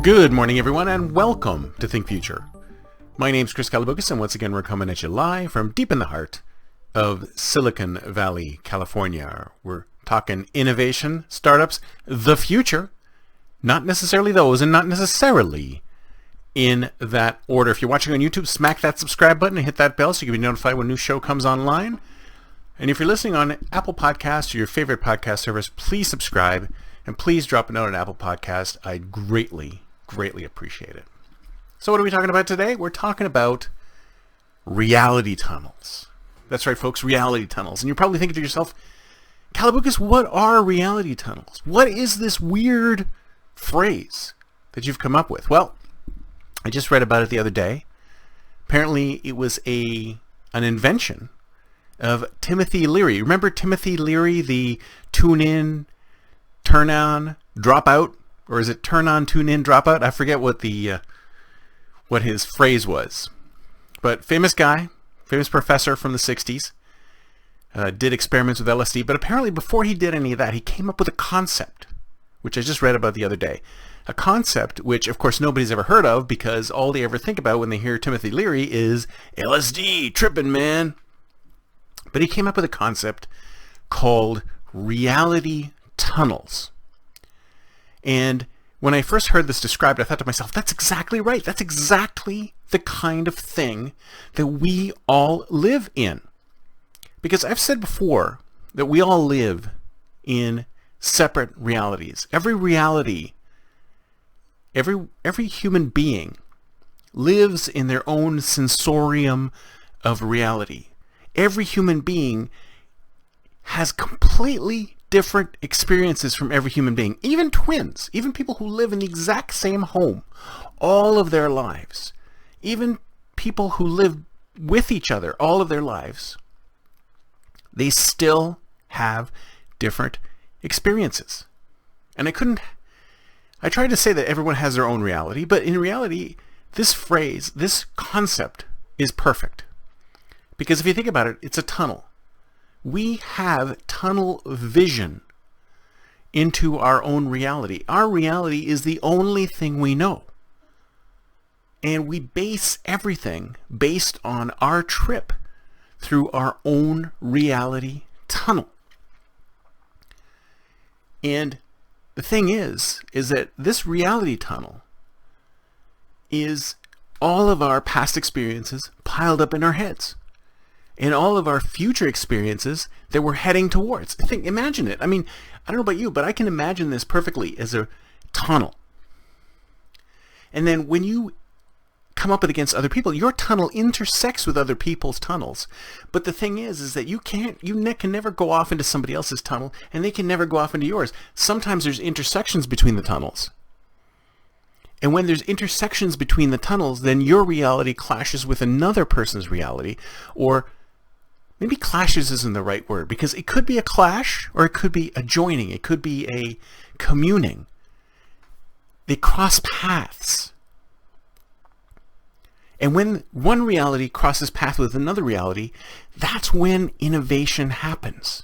Good morning, everyone, and welcome to Think Future. My name's Chris Calabucas, and once again, we're coming at you live from deep in the heart of Silicon Valley, California. We're talking innovation, startups, the future, not necessarily those, and not necessarily in that order. If you're watching on YouTube, smack that subscribe button and hit that bell so you can be notified when a new show comes online. And if you're listening on Apple Podcasts or your favorite podcast service, please subscribe and please drop a note on Apple Podcasts. I'd greatly appreciate it. So what are we talking about today? We're talking about reality tunnels. That's right, folks, reality tunnels. And you're probably thinking to yourself, Calabucas, what are reality tunnels? What is this weird phrase that you've come up with? Well, I just read about it the other day. Apparently, it was an invention of Timothy Leary. Remember Timothy Leary, the tune in, turn on, drop out? Or is it turn on, tune in, drop out? I forget what his phrase was. But famous guy, famous professor from the 60s, did experiments with LSD. But apparently before he did any of that, he came up with a concept, which I just read about the other day. A concept which, of course, nobody's ever heard of because all they ever think about when they hear Timothy Leary is LSD, tripping, man. But he came up with a concept called reality tunnels. And when I first heard this described, I thought to myself, that's exactly right. That's exactly the kind of thing that we all live in. Because I've said before that we all live in separate realities. Every reality, every human being lives in their own sensorium of reality. Every human being has completely different experiences from every human being. Even twins, even people who live in the exact same home all of their lives, even people who live with each other all of their lives, they still have different experiences. And I tried to say that everyone has their own reality, but in reality, this phrase, this concept is perfect. Because if you think about it, it's a tunnel. We have tunnel vision into our own reality. Our reality is the only thing we know. And we base everything based on our trip through our own reality tunnel. And the thing is that this reality tunnel is all of our past experiences piled up in our heads. And all of our future experiences that we're heading towards. Imagine it. I mean, I don't know about you, but I can imagine this perfectly as a tunnel. And then when you come up against other people, your tunnel intersects with other people's tunnels. But the thing is that you can never go off into somebody else's tunnel, and they can never go off into yours. Sometimes there's intersections between the tunnels. And when there's intersections between the tunnels, then your reality clashes with another person's reality, or maybe clashes isn't the right word, because it could be a clash or it could be a joining. It could be a communing. They cross paths. And when one reality crosses path with another reality, that's when innovation happens.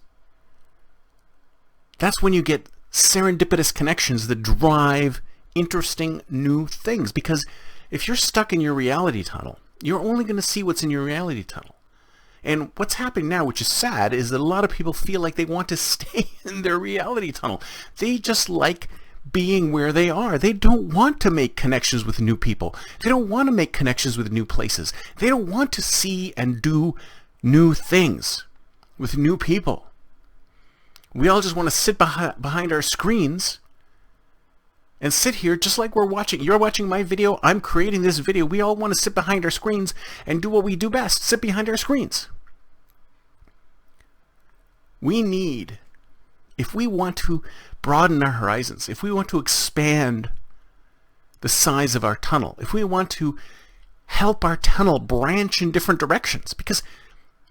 That's when you get serendipitous connections that drive interesting new things. Because if you're stuck in your reality tunnel, you're only going to see what's in your reality tunnel. And what's happening now, which is sad, is that a lot of people feel like they want to stay in their reality tunnel. They just like being where they are. They don't want to make connections with new people. They don't want to make connections with new places. They don't want to see and do new things with new people. We all just want to sit behind our screens and sit here just like we're watching. You're watching my video. I'm creating this video. We all want to sit behind our screens and do what we do best, sit behind our screens. We need, if we want to broaden our horizons, if we want to expand the size of our tunnel, if we want to help our tunnel branch in different directions, because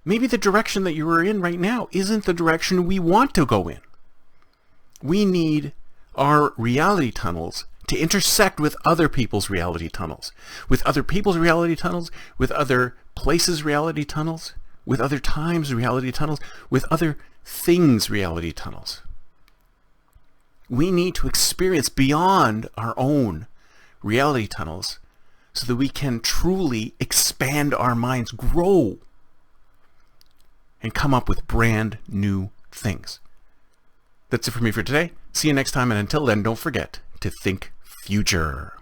maybe the direction that you are in right now isn't the direction we want to go in. We need our reality tunnels to intersect with other people's reality tunnels, with other people's reality tunnels, with other places' reality tunnels, with other times' reality tunnels, with other things' reality tunnels. We need to experience beyond our own reality tunnels so that we can truly expand our minds, grow, and come up with brand new things. That's it for me for today. See you next time, and until then, don't forget to think future.